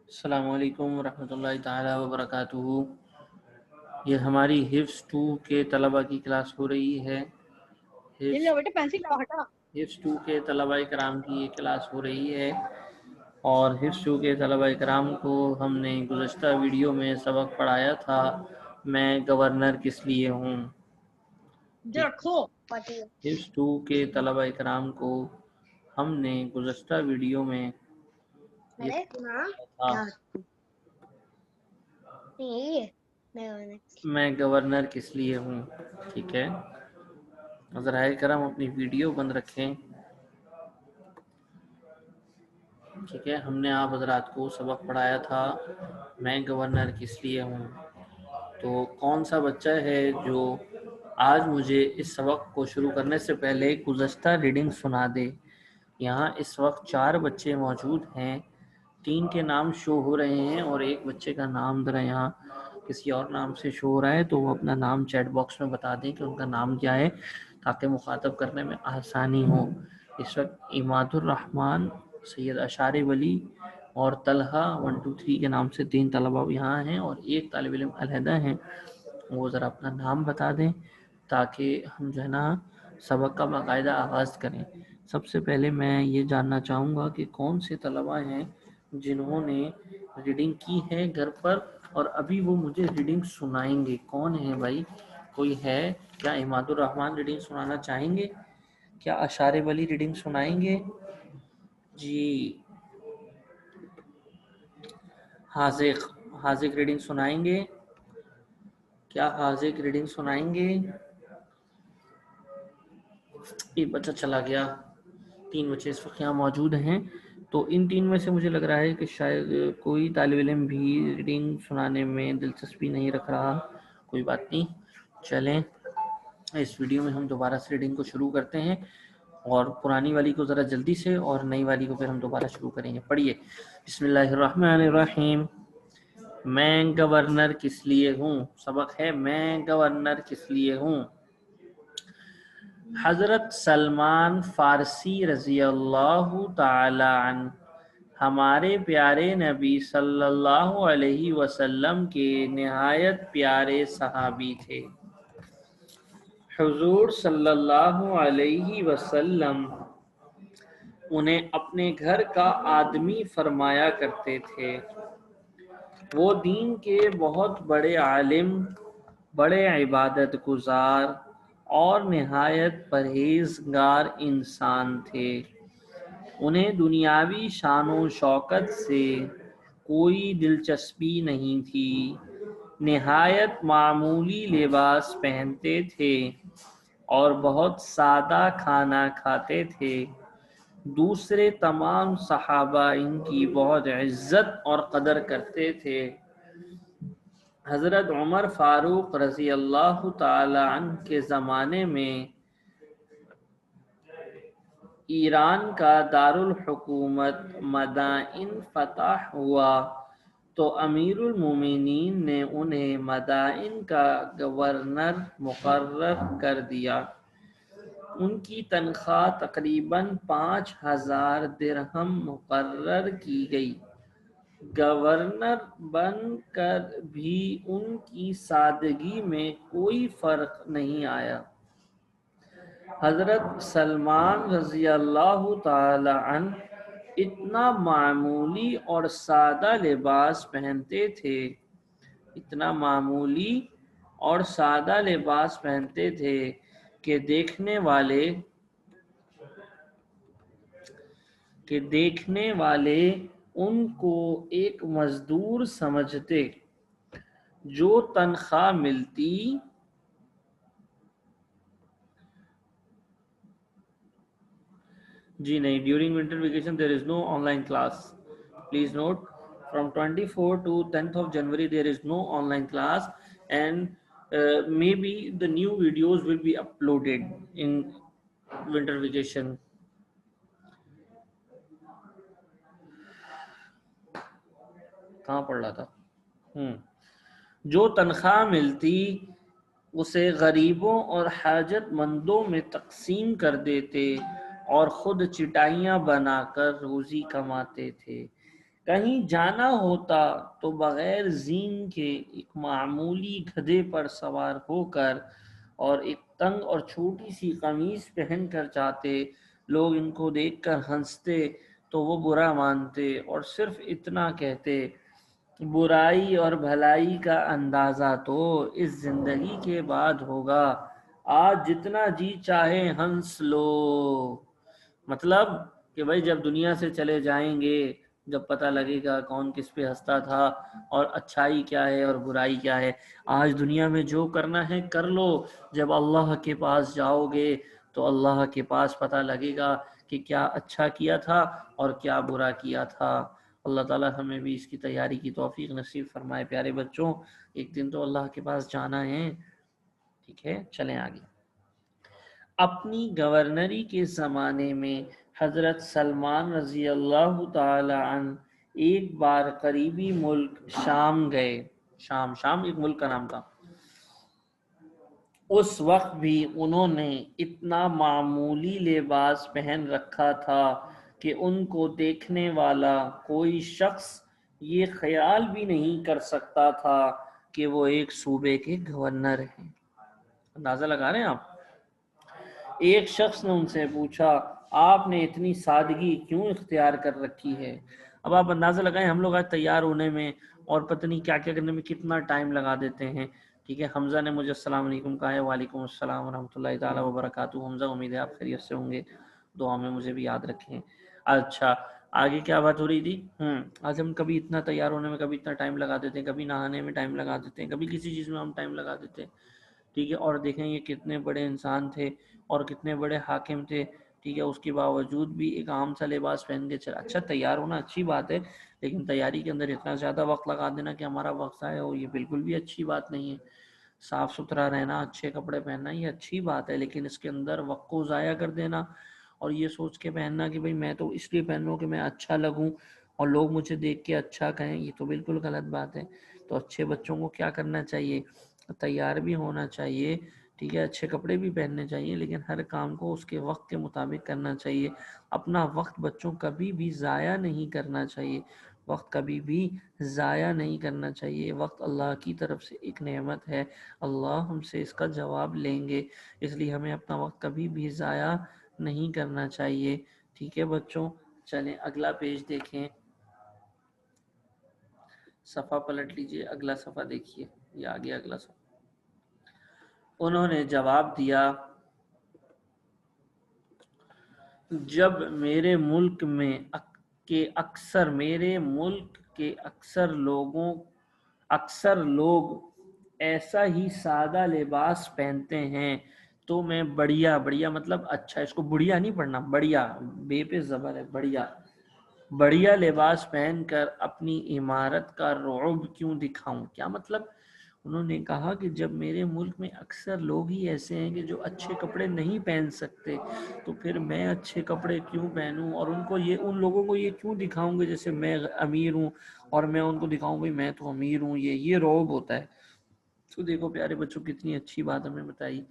السلام علیکم ورحمۃ اللہ تعالی وبرکاتہ۔ یہ ہماری حفظ 2 کے طلباء کی کلاس ہو رہی ہے۔ حفظ 2 کے طلباء کرام کی یہ کلاس ہو رہی ہے، اور حفظ 2 کے طلباء کرام کو ہم نے گزشتہ ویڈیو میں سبق پڑھایا تھا میں گورنر کس لیے ہوں۔ حفظ 2 کے طلباء کرام کو ہم نے گزشتہ ویڈیو میں میں گورنر کس لیے ہوں، ٹھیک ہے۔ ذرائع کرم اپنی ویڈیو بند رکھیں، ٹھیک ہے۔ ہم نے آپ حضرات کو سبق پڑھایا تھا میں گورنر کس لیے ہوں۔ تو کون سا بچہ ہے جو آج مجھے اس سبق کو شروع کرنے سے پہلے گزشتہ ریڈنگ سنا دے؟ یہاں اس وقت 4 بچے موجود ہیں، 3 کے نام شو ہو رہے ہیں اور ایک بچے کا نام ذرا یہاں کسی اور نام سے شو ہو رہا ہے، تو وہ اپنا نام چیٹ باکس میں بتا دیں کہ ان کا نام کیا ہے، تاکہ مخاطب کرنے میں آسانی ہو۔ اس وقت عماد الرحمن، سید اشاری ولی اور طلحہ 1 2 3 کے نام سے 3 طلباء یہاں ہیں اور ایک طالب علم علیحدہ ہیں۔ وہ ذرا اپنا نام بتا دیں تاکہ ہم جو ہے نا سبق کا باقاعدہ آغاز کریں۔ سب سے پہلے میں یہ جاننا چاہوں گا کہ کون سے طلباء ہیں جنہوں نے ریڈنگ کی ہے گھر پر اور ابھی وہ مجھے ریڈنگ سنائیں گے۔ کون ہے بھائی؟ کوئی ہے کیا؟ عماد الرحمن ریڈنگ سنانا چاہیں گے؟ کیا اشارے ولی ریڈنگ سنائیں گے؟ جی حاذق ریڈنگ سنائیں گے؟ کیا حاذق ریڈنگ سنائیں گے؟ ایک بچہ چلا گیا۔ 3 بچے اس وقت یہاں موجود ہیں، تو ان 3 میں سے مجھے لگ رہا ہے کہ شاید کوئی طالب علم بھی ریڈنگ سنانے میں دلچسپی نہیں رکھ رہا۔ کوئی بات نہیں، چلیں اس ویڈیو میں ہم دوبارہ سے ریڈنگ کو شروع کرتے ہیں، اور پرانی والی کو ذرا جلدی سے اور نئی والی کو پھر ہم دوبارہ شروع کریں گے۔ پڑھیے، بسم اللہ الرحمن الرحیم۔ میں گورنر کس لیے ہوں؟ سبق ہے میں گورنر کس لیے ہوں۔ حضرت سلمان فارسی رضی اللہ تعالی عنہ ہمارے پیارے نبی صلی اللہ علیہ وسلم کے نہایت پیارے صحابی تھے۔ حضور صلی اللہ علیہ وسلم انہیں اپنے گھر کا آدمی فرمایا کرتے تھے۔ وہ دین کے بہت بڑے عالم، بڑے عبادت گزار اور نہایت پرہیزگار انسان تھے۔ انہیں دنیاوی شان و شوکت سے کوئی دلچسپی نہیں تھی۔ نہایت معمولی لباس پہنتے تھے اور بہت سادہ کھانا کھاتے تھے۔ دوسرے تمام صحابہ ان کی بہت عزت اور قدر کرتے تھے۔ حضرت عمر فاروق رضی اللہ تعالی عنہ کے زمانے میں ایران کا دارالحکومت مدائن فتح ہوا تو امیر المومنین نے انہیں مدائن کا گورنر مقرر کر دیا۔ ان کی تنخواہ تقریباً 5000 درہم مقرر کی گئی۔ گورنر بن کر بھی ان کی سادگی میں کوئی فرق نہیں آیا۔ حضرت سلمان رضی اللہ تعالی عنہ اتنا معمولی اور سادہ لباس پہنتے تھے، اتنا معمولی اور سادہ لباس پہنتے تھے کہ دیکھنے والے ان کو ایک مزدور سمجھتے۔ جو تنخواہ ملتی جی نہیں، during winter vacation there is no online class, please note from 24 to 10th of January there is no online class, and maybe the new videos will be uploaded in winter vacation. کہاں پڑھ رہا تھا؟ جو تنخواہ ملتی اسے غریبوں اور حاجت مندوں میں تقسیم کر دیتے اور خود چٹائیاں بنا کر روزی کماتے تھے۔ کہیں جانا ہوتا تو بغیر زین کے ایک معمولی گدھے پر سوار ہو کر اور ایک تنگ اور چھوٹی سی قمیص پہن کر جاتے. لوگ ان کو دیکھ کر ہنستے تو وہ برا مانتے اور صرف اتنا کہتے: برائی اور بھلائی کا اندازہ تو اس زندگی کے بعد ہوگا، آج جتنا جی چاہے ہنس لو. مطلب کہ بھائی جب دنیا سے چلے جائیں گے، جب پتہ لگے گا کون کس پہ ہنستا تھا اور اچھائی کیا ہے اور برائی کیا ہے. آج دنیا میں جو کرنا ہے کر لو، جب اللہ کے پاس جاؤ گے تو اللہ کے پاس پتہ لگے گا کہ کیا اچھا کیا تھا اور کیا برا کیا تھا. اللہ تعالیٰ ہمیں بھی اس کی تیاری کی توفیق نصیب فرمائے. پیارے بچوں، ایک دن تو اللہ کے پاس جانا ہے. ٹھیک ہے، چلیں آگے. اپنی گورنری کے زمانے میں حضرت سلمان رضی اللہ تعالی عنہ ایک بار قریبی ملک شام گئے. شام ایک ملک کا نام تھا. اس وقت بھی انہوں نے اتنا معمولی لباس پہن رکھا تھا کہ ان کو دیکھنے والا کوئی شخص یہ خیال بھی نہیں کر سکتا تھا کہ وہ ایک صوبے کے گورنر ہیں. اندازہ لگا رہے ہیں آپ؟ ایک شخص نے ان سے پوچھا: آپ نے اتنی سادگی کیوں اختیار کر رکھی ہے؟ اب آپ اندازہ لگائیں، ہم لوگ آج تیار ہونے میں اور پتہ نہیں کیا کیا کرنے میں کتنا ٹائم لگا دیتے ہیں. ٹھیک ہے، حمزہ نے مجھے السلام علیکم کہا ہے. وعلیکم السلام ورحمۃ اللہ تعالیٰ وبرکاتہ. حمزہ، امید ہے آپ خیریت سے ہوں گے، دعا میں مجھے بھی یاد رکھیں. اچھا، آگے کیا بات ہو رہی تھی؟ آج ہم کبھی اتنا تیار ہونے میں کبھی اتنا ٹائم لگا دیتے ہیں، کبھی نہانے میں ٹائم لگا دیتے ہیں، کبھی کسی چیز میں ہم ٹائم لگا دیتے ہیں. ٹھیک ہے، اور دیکھیں یہ کتنے بڑے انسان تھے اور کتنے بڑے حاکم تھے. ٹھیک ہے، اس کے باوجود بھی ایک عام سا لباس پہن کے چلا. اچھا، تیار ہونا اچھی بات ہے، لیکن تیاری کے اندر اتنا زیادہ وقت لگا دینا کہ ہمارا وقت ضائع ہو، یہ بالکل بھی اچھی بات نہیں ہے. صاف ستھرا رہنا، اچھے کپڑے پہننا، یہ اچھی بات ہے، لیکن اس کے اندر وقت کو ضائع کر دینا اور یہ سوچ کے پہننا کہ بھئی میں تو اس لیے پہن رہا ہوں کہ میں اچھا لگوں اور لوگ مجھے دیکھ کے اچھا کہیں، یہ تو بالکل غلط بات ہے. تو اچھے بچوں کو کیا کرنا چاہیے؟ تیار بھی ہونا چاہیے. ٹھیک ہے، اچھے کپڑے بھی پہننے چاہیے، لیکن ہر کام کو اس کے وقت کے مطابق کرنا چاہیے. اپنا وقت بچوں کبھی بھی ضائع نہیں کرنا چاہیے. وقت کبھی بھی ضائع نہیں کرنا چاہیے. وقت اللہ کی طرف سے ایک نعمت ہے، اللہ ہم سے اس کا جواب لیں گے، اس لیے ہمیں اپنا وقت کبھی بھی ضائع نہیں کرنا چاہیے. ٹھیک ہے بچوں، چلیں اگلا پیج دیکھیں. صفحہ پلٹ لیجئے، اگلا صفحہ دیکھیے، یہ آگے اگلا صفحہ. انہوں نے جواب دیا: جب میرے ملک کے اکثر لوگ ایسا ہی سادہ لباس پہنتے ہیں تو میں بڑھیا مطلب اچھا، اس کو بڑھیا نہیں پڑھنا، بڑھیا بے پہ زبر ہے، بڑھیا لباس پہن کر اپنی عمارت کا رعب کیوں دکھاؤں. کیا مطلب؟ انہوں نے کہا کہ جب میرے ملک میں اکثر لوگ ہی ایسے ہیں کہ جو اچھے کپڑے نہیں پہن سکتے، تو پھر میں اچھے کپڑے کیوں پہنوں اور ان لوگوں کو یہ کیوں دکھاؤں گے جیسے میں امیر ہوں اور میں ان کو دکھاؤں بھائی میں تو امیر ہوں. یہ رعب ہوتا ہے. تو دیکھو پیارے بچوں، کتنی اچھی بات ہمیں بتائی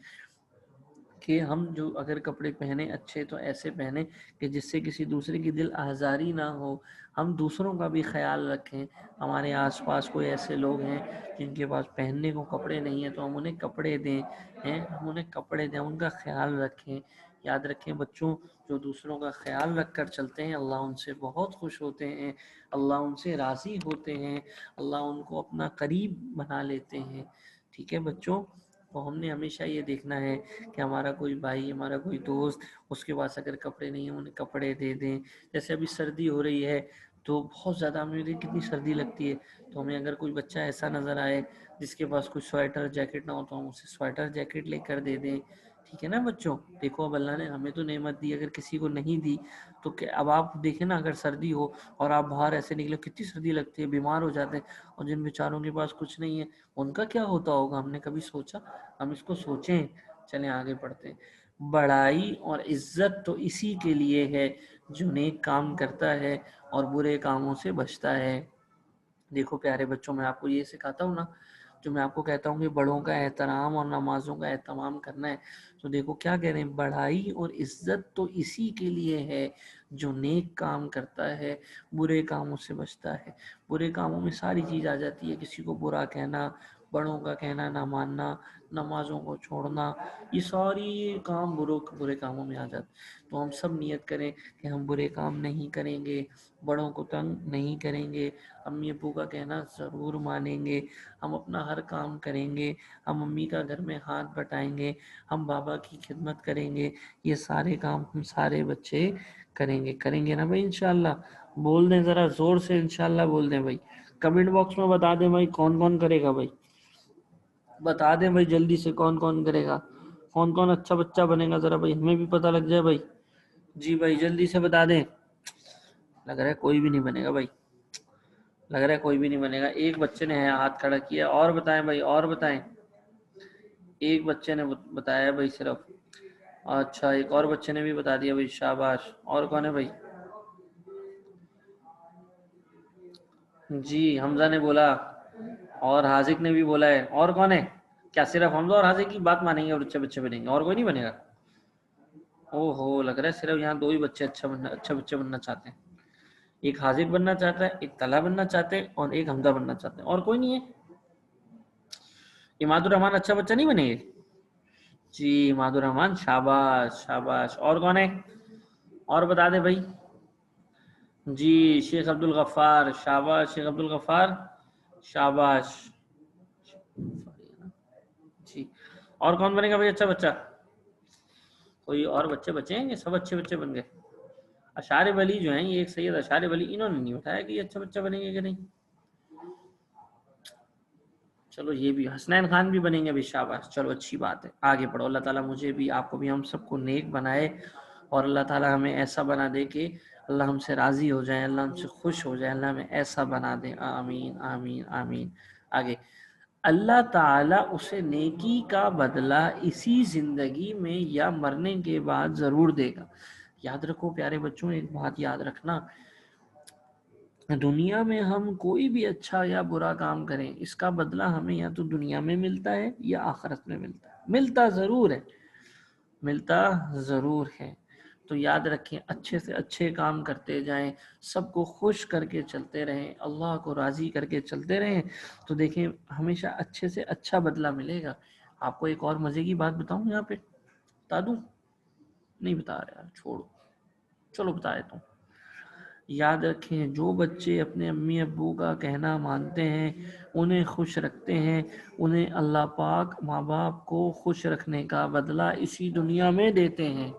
کہ ہم جو اگر کپڑے پہنے اچھے تو ایسے پہنے کہ جس سے کسی دوسرے کی دل آزاری نہ ہو. ہم دوسروں کا بھی خیال رکھیں. ہمارے آس پاس کوئی ایسے لوگ ہیں جن کے پاس پہننے کو کپڑے نہیں ہیں تو ہم انہیں کپڑے دیں، ان کا خیال رکھیں. یاد رکھیں بچوں، جو دوسروں کا خیال رکھ کر چلتے ہیں اللہ ان سے بہت خوش ہوتے ہیں، اللہ ان سے راضی ہوتے ہیں، اللہ ان کو اپنا قریب بنا لیتے ہیں. ٹھیک ہے بچوں، تو ہم نے ہمیشہ یہ دیکھنا ہے کہ ہمارا کوئی بھائی، ہمارا کوئی دوست، اس کے پاس اگر کپڑے نہیں ہیں انہیں کپڑے دے دیں. جیسے ابھی سردی ہو رہی ہے تو بہت زیادہ ہمیں کتنی سردی لگتی ہے، تو ہمیں اگر کوئی بچہ ایسا نظر آئے جس کے پاس کوئی سویٹر جیکٹ نہ ہو تو ہم اسے سویٹر جیکٹ لے کر دے دیں. ٹھیک ہے نا بچوں؟ دیکھو اب اللہ نے ہمیں تو نعمت دی، اگر کسی کو نہیں دی تو اب آپ دیکھیں نا، اگر سردی ہو اور آپ باہر ایسے نکلے کتنی سردی لگتی ہے، بیمار ہو جاتے ہیں. اور جن بیچاروں کے پاس کچھ نہیں ہے ان کا کیا ہوتا ہوگا؟ ہم نے کبھی سوچا؟ ہم اس کو سوچیں. چلیں آگے پڑھتے ہیں. بڑائی اور عزت تو اسی کے لیے ہے جو نیک کام کرتا ہے اور برے کاموں سے بچتا ہے. دیکھو پیارے بچوں، میں آپ کو یہ سکھاتا ہوں نا، جو میں آپ کو کہتا ہوں کہ بڑوں کا احترام اور نمازوں کا اہتمام کرنا ہے، تو دیکھو کیا کہہ رہے ہیں، بڑائی اور عزت تو اسی کے لیے ہے جو نیک کام کرتا ہے، برے کاموں سے بچتا ہے۔ برے کاموں میں ساری چیز آ جاتی ہے، کسی کو برا کہنا، بڑوں کا کہنا نہ ماننا، نمازوں کو چھوڑنا، یہ ساری کام برے کاموں میں آ جاتے ہیں۔ تو ہم سب نیت کریں کہ ہم برے کام نہیں کریں گے، بڑوں کو تنگ نہیں کریں گے، امی ابو کا کہنا ضرور مانیں گے، ہم اپنا ہر کام کریں گے، ہم امی کا گھر میں ہاتھ بٹائیں گے، ہم بابا کی خدمت کریں گے، یہ سارے کام ہم سارے بچے کریں گے نا بھائی انشاءاللہ۔ بول دیں ذرا زور سے انشاءاللہ بول دیں بھائی، کمنٹ باکس میں بتا دیں بھائی کون کون کرے گا بھائی، بتا دیں بھائی جلدی سے کون کون کرے گا، کون کون اچھا بچہ بنے گا، ذرا بھائی ہمیں بھی پتہ لگ جائے بھائی۔ جی بھائی جلدی سے بتا دیں۔ لگ رہا ہے کوئی بھی نہیں بنے گا بھائی، لگ رہا ہے کوئی بھی نہیں بنے گا۔ ایک بچے نے ہاتھ کھڑا کیا، اور بتائیں بھائی، اور بتائیں۔ ایک بچے نے بتایا بھائی صرف، اچھا ایک اور بچے نے بھی بتا دیا بھائی، شاباش۔ اور کون ہے بھائی؟ جی حمزہ نے بولا، اور حاذق نے بھی بولا ہے، اور کون ہے؟ کیا صرف حمزہ اور حاذق کی بات مانیں گے اور اچھے بچے بنیں گے، اور کوئی نہیں بنے گا؟ او ہو، لگ رہا ہے صرف یہاں دو ہی بچے اچھے بچے بننا چاہتے ہیں، ایک حاذق بننا چاہتا ہے، ایک طلحہ بننا چاہتے ہیں، اور ایک حمزہ بننا چاہتے ہیں، اور کوئی نہیں ہے۔ اماد الرحمان اچھا بچہ نہیں بنے گے؟ جی اماد الرحمان، شاباش شاباش۔ اور کون ہے؟ اور بتا دے بھائی۔ جی شیخ عبد الغفار، شاباش شیخ عبد الغفار، شاباش۔ جی اور کون بنے گا بھائی اچھا بچہ؟ کوئی اور بچے بچے ہیں کہ سب اچھے بچے بن گئے؟ اشعار ولی جو ہیں، یہ ایک سید اشعار ولی، انہوں نے نہیں بتایا کہ یہ اچھا بچہ بنیں گے کہ نہیں۔ چلو یہ بھی حسنین خان بھی بنیں گے بھی، شاباش، چلو اچھی بات ہے، آگے پڑھو۔ اللہ تعالیٰ مجھے بھی، آپ کو بھی، ہم سب کو نیک بنائے، اور اللہ تعالیٰ ہمیں ایسا بنا دے کہ اللہ ہم سے راضی ہو جائے، اللہ ہم سے خوش ہو جائے، اللہ ہمیں ایسا بنا دے، آمین آمین آمین۔ آگے، اللہ تعالیٰ اسے نیکی کا بدلہ اسی زندگی میں یا مرنے کے بعد ضرور دے گا۔ یاد رکھو پیارے بچوں، ایک بات یاد رکھنا، دنیا میں ہم کوئی بھی اچھا یا برا کام کریں، اس کا بدلہ ہمیں یا تو دنیا میں ملتا ہے یا آخرت میں ملتا ہے، ملتا ضرور ہے، ملتا ضرور ہے۔ تو یاد رکھیں، اچھے سے اچھے کام کرتے جائیں، سب کو خوش کر کے چلتے رہیں، اللہ کو راضی کر کے چلتے رہیں، تو دیکھیں ہمیشہ اچھے سے اچھا بدلہ ملے گا۔ آپ کو ایک اور مزے کی بات بتاؤں، یہاں پہ بتا دوں؟ نہیں بتا رہا، چھوڑو، چلو بتا دیتا ہوں۔ یاد رکھیں، جو بچے اپنے امی ابو کا کہنا مانتے ہیں، انہیں خوش رکھتے ہیں، انہیں اللہ پاک ماں باپ کو خوش رکھنے کا بدلہ اسی دنیا میں دیتے ہیں۔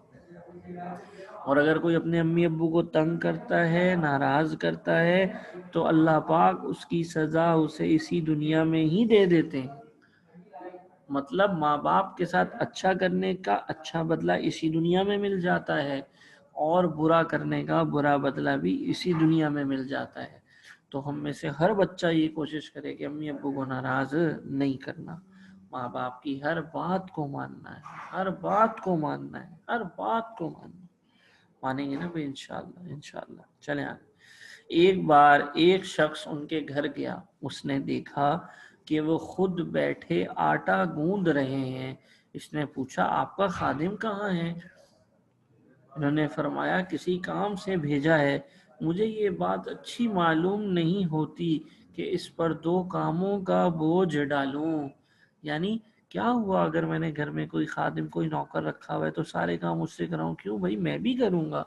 اور اگر کوئی اپنے امی ابو کو تنگ کرتا ہے، ناراض کرتا ہے، تو اللہ پاک اس کی سزا اسے اسی دنیا میں ہی دے دیتے ہیں۔ مطلب ماں باپ کے ساتھ اچھا کرنے کا اچھا بدلہ اسی دنیا میں مل جاتا ہے، اور برا کرنے کا برا بدلہ بھی اسی دنیا میں مل جاتا ہے۔ تو ہم میں سے ہر بچہ یہ کوشش کرے کہ امی ابو کو ناراض نہیں کرنا، ماں باپ کی ہر بات کو ماننا ہے، ہر بات کو ماننا ہے، ہر بات کو ماننا ہے۔ مانیں گے نا بھائی انشاءاللہ انشاءاللہ۔ چلیں آگے۔ ایک بار ایک شخص ان کے گھر گیا، اس نے دیکھا کہ وہ خود بیٹھے آٹا گوندھ رہے ہیں۔ اس نے پوچھا، آپ کا خادم کہاں ہے؟ انہوں نے فرمایا، کسی کام سے بھیجا ہے، مجھے یہ بات اچھی معلوم نہیں ہوتی کہ اس پر دو کاموں کا بوجھ ڈالوں۔ یعنی کیا ہوا اگر میں نے گھر میں کوئی خادم، کوئی نوکر رکھا ہوا ہے تو سارے کام اس سے کراؤں؟ کیوں بھائی، میں بھی کروں گا۔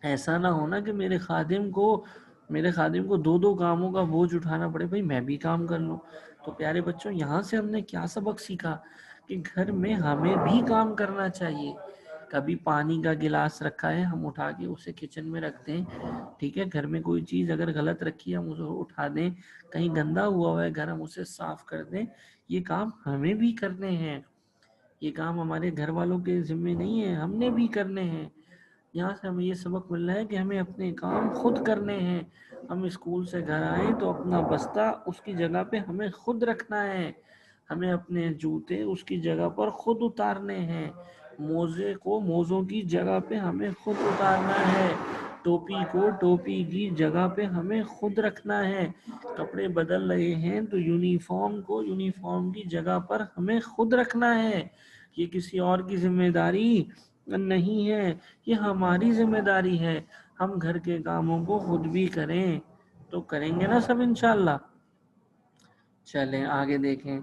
ایسا نہ ہونا کہ میرے خادم کو دو دو کاموں کا بوجھ اٹھانا پڑے، بھائی میں بھی کام کر لوں۔ تو پیارے بچوں، یہاں سے ہم نے کیا سبق سیکھا کہ گھر میں ہمیں بھی کام کرنا چاہیے۔ کبھی پانی کا گلاس رکھا ہے، ہم اٹھا کے اسے کچن میں رکھ دیں، ٹھیک ہے؟ گھر میں کوئی چیز اگر غلط رکھی ہے، ہم اسے اٹھا دیں، کہیں گندا ہوا ہے گھر، ہم اسے صاف کر دیں۔ یہ کام ہمیں بھی کرنے ہیں، یہ کام ہمارے گھر والوں کے ذمہ نہیں ہے، ہم نے بھی کرنے ہیں۔ یہاں سے ہمیں یہ سبق مل رہا ہے کہ ہمیں اپنے کام خود کرنے ہیں۔ ہم اسکول سے گھر آئیں تو اپنا بستہ اس کی جگہ پہ ہمیں خود رکھنا ہے، ہمیں اپنے جوتے اس کی جگہ پر خود اتارنے ہیں، موزے کو موزوں کی جگہ پہ ہمیں خود اتارنا ہے، ٹوپی کو ٹوپی کی جگہ پہ ہمیں خود رکھنا ہے. کپڑے بدل رہے ہیں تو یونیفارم کو یونیفارم کی جگہ پر ہمیں خود رکھنا ہے. یہ کسی اور کی ذمہ داری نہیں ہے, یہ ہماری ذمہ داری ہے. ہم گھر کے کاموں کو خود بھی کریں تو کریں گے نا سب انشاءاللہ. چلیں آگے دیکھیں.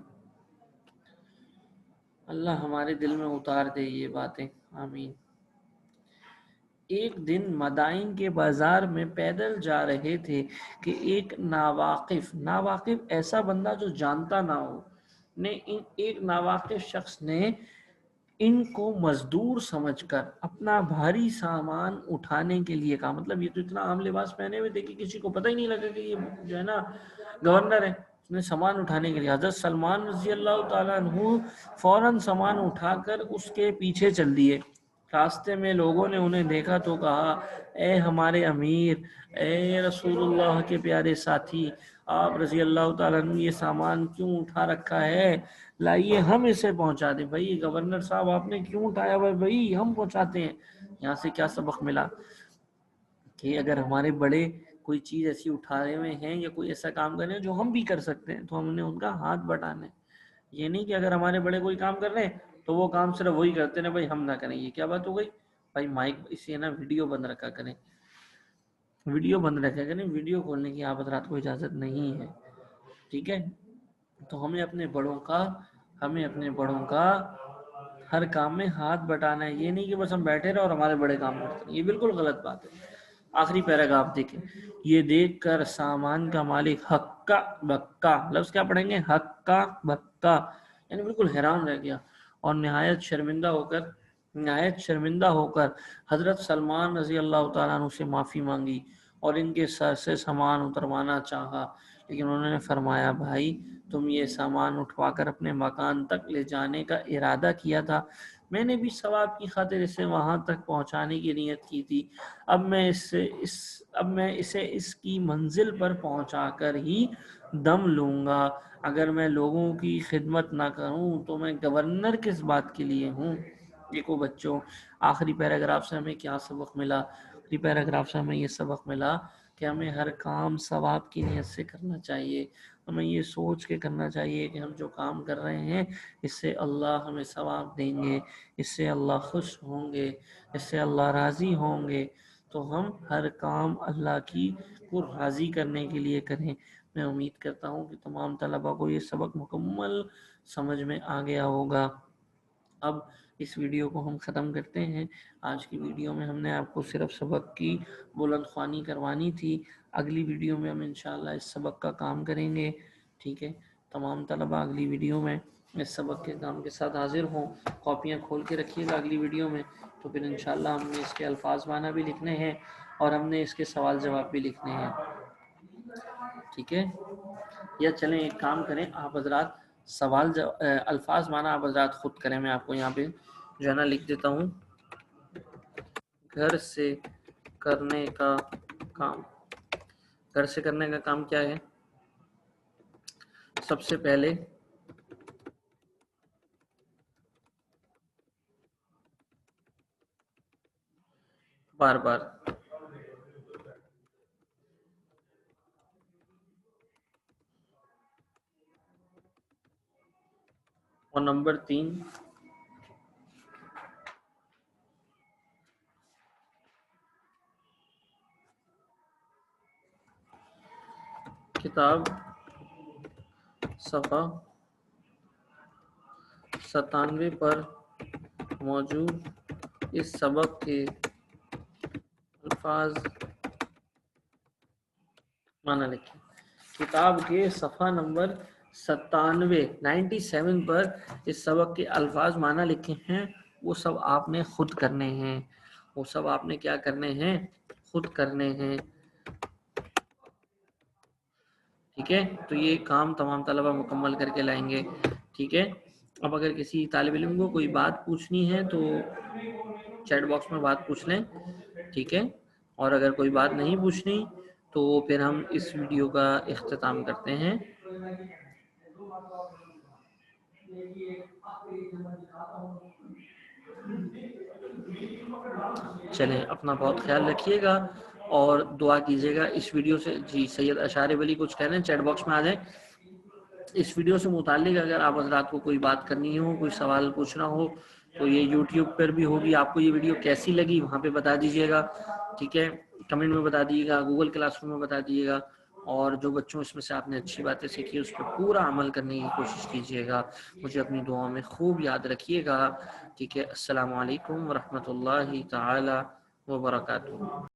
اللہ ہمارے دل میں اتار دے یہ باتیں, آمین. ایک دن مدائن کے بازار میں پیدل جا رہے تھے کہ ایک ناواقف ایسا بندہ جو جانتا نہ ہو ایک ناواقف شخص نے ان کو مزدور سمجھ کر اپنا بھاری سامان اٹھانے کے لیے کہا. مطلب یہ تو اتنا عام لباس پہنے ہوئے تھے کہ کسی کو پتہ ہی نہیں لگا کہ یہ جو ہے نا گورنر ہے. اس نے سامان اٹھانے کے لیے حضرت سلمان رضی اللہ تعالیٰ عنہ فوراً سامان اٹھا کر اس کے پیچھے چل دیے. راستے میں لوگوں نے انہیں دیکھا تو کہا, اے ہمارے امیر, اے رسول اللہ کے پیارے ساتھی, آپ رضی اللہ تعالیٰ عنہ یہ سامان کیوں اٹھا رکھا ہے, لائیے ہم اسے پہنچا دیں. بھائی گورنر صاحب آپ نے کیوں اٹھایا بھائی, ہم پہنچاتے ہیں. یہاں سے کیا سبق ملا کہ اگر ہمارے بڑے کوئی چیز ایسی اٹھا رہے ہوئے ہیں یا کوئی ایسا کام کر رہے ہیں جو ہم بھی کر سکتے ہیں تو ہم نے ان کا ہاتھ بٹانا ہے. یہ نہیں کہ اگر ہمارے بڑے کوئی کام کر رہے ہیں تو وہ کام صرف وہی کرتے ہیں بھائی ہم نہ کریں. یہ کیا بات ہو گئی بھائی؟ مائک اسے نا ویڈیو بند رکھا کریں, ویڈیو بند رکھا کریں. ویڈیو کھولنے کی آپ حضرات کو اجازت نہیں ہے, ٹھیک ہے؟ تو ہمیں اپنے بڑوں کا ہر کام میں ہاتھ بٹانا ہے. یہ نہیں کہ بس ہم بیٹھے رہے اور ہمارے بڑے کام کرتے ہیں, یہ بالکل غلط بات ہے. آخری پیراگراف دیکھیں. یہ دیکھ کر سامان کا مالک ہکا بکا, لفظ کیا پڑھیں گے, ہکا بکا, یعنی بالکل حیران رہ گیا اور نہایت شرمندہ ہو کر حضرت سلمان رضی اللہ تعالیٰ عنہ سے معافی مانگی اور ان کے سر سے سامان اتروانا چاہا. لیکن انہوں نے فرمایا, بھائی تم یہ سامان اٹھوا کر اپنے مکان تک لے جانے کا ارادہ کیا تھا, میں نے بھی ثواب کی خاطر اسے وہاں تک پہنچانے کی نیت کی تھی. اب میں اسے اس کی منزل پر پہنچا کر ہی دم لوں گا. اگر میں لوگوں کی خدمت نہ کروں تو میں گورنر کس بات کے لیے ہوں. دیکھو بچوں, آخری پیراگراف سے ہمیں کیا سبق ملا؟ آخری پیراگراف سے ہمیں یہ سبق ملا کہ ہمیں ہر کام ثواب کی نیت سے کرنا چاہیے. ہمیں یہ سوچ کے کرنا چاہیے کہ ہم جو کام کر رہے ہیں اس سے اللہ ہمیں ثواب دیں گے, اس سے اللہ خوش ہوں گے, اس سے اللہ راضی ہوں گے. تو ہم ہر کام اللہ کی کو راضی کرنے کے لیے کریں. میں امید کرتا ہوں کہ تمام طلباء کو یہ سبق مکمل سمجھ میں آ گیا ہوگا. اب اس ویڈیو کو ہم ختم کرتے ہیں. آج کی ویڈیو میں ہم نے آپ کو صرف سبق کی بلند خوانی کروانی تھی. اگلی ویڈیو میں ہم انشاءاللہ اس سبق کا کام کریں گے, ٹھیک ہے؟ تمام طلباء اگلی ویڈیو میں اس سبق کے کام کے ساتھ حاضر ہوں. کاپیاں کھول کے رکھیے گا اگلی ویڈیو میں, تو پھر انشاءاللہ ہم نے اس کے الفاظ معنی بھی لکھنے ہیں اور ہم نے اس کے سوال جواب بھی لکھنے ہیں, ٹھیک ہے؟ یا چلیں ایک کام کریں, آپ حضرات الفاظ معنی آپ حضرات خود کریں. میں آپ کو یہاں پہ جو ہے نا لکھ دیتا ہوں. گھر سے کرنے کا کام کیا ہے؟ سب سے پہلے بار بار, اور نمبر 3 کتاب صفحہ 97 پر موجود اس سبق کے الفاظ معنی لکھیں. کتاب کے صفحہ نمبر 97 پر اس سبق کے الفاظ معنی لکھے ہیں. وہ سب آپ نے خود کرنے ہیں. وہ سب آپ نے کیا کرنے ہیں؟ خود کرنے ہیں, ٹھیک ہے؟ تو یہ کام تمام طلبہ مکمل کر کے لائیں گے, ٹھیک ہے؟ اب اگر کسی طالب علم کو کوئی بات پوچھنی ہے تو چیٹ باکس میں بات پوچھ لیں, ٹھیک ہے؟ اور اگر کوئی بات نہیں پوچھنی تو پھر ہم اس ویڈیو کا اختتام کرتے ہیں. چلیں, اپنا بہت خیال رکھیے گا. اور دعا کیجیے گا اس ویڈیو سے. جی سید اشارے ولی کچھ کہہ رہے ہیں, چیٹ باکس میں آ جائیں. اس ویڈیو سے متعلق اگر آپ حضرات کو کوئی بات کرنی ہو, کوئی سوال پوچھنا ہو, تو یہ یوٹیوب پر بھی ہوگی. آپ کو یہ ویڈیو کیسی لگی وہاں پہ بتا دیجیے گا, ٹھیک ہے, کمنٹ میں بتا دیجیے گا, گوگل کلاس روم میں بتا دیجیے گا. اور جو بچوں اس میں سے آپ نے اچھی باتیں سیکھی اس پہ پورا عمل کرنے کی کوشش کیجیے گا. مجھے اپنی دعاؤں میں خوب یاد رکھیے گا, ٹھیک ہے. السلام علیکم ورحمۃ اللہ تعالی وبرکاتہ.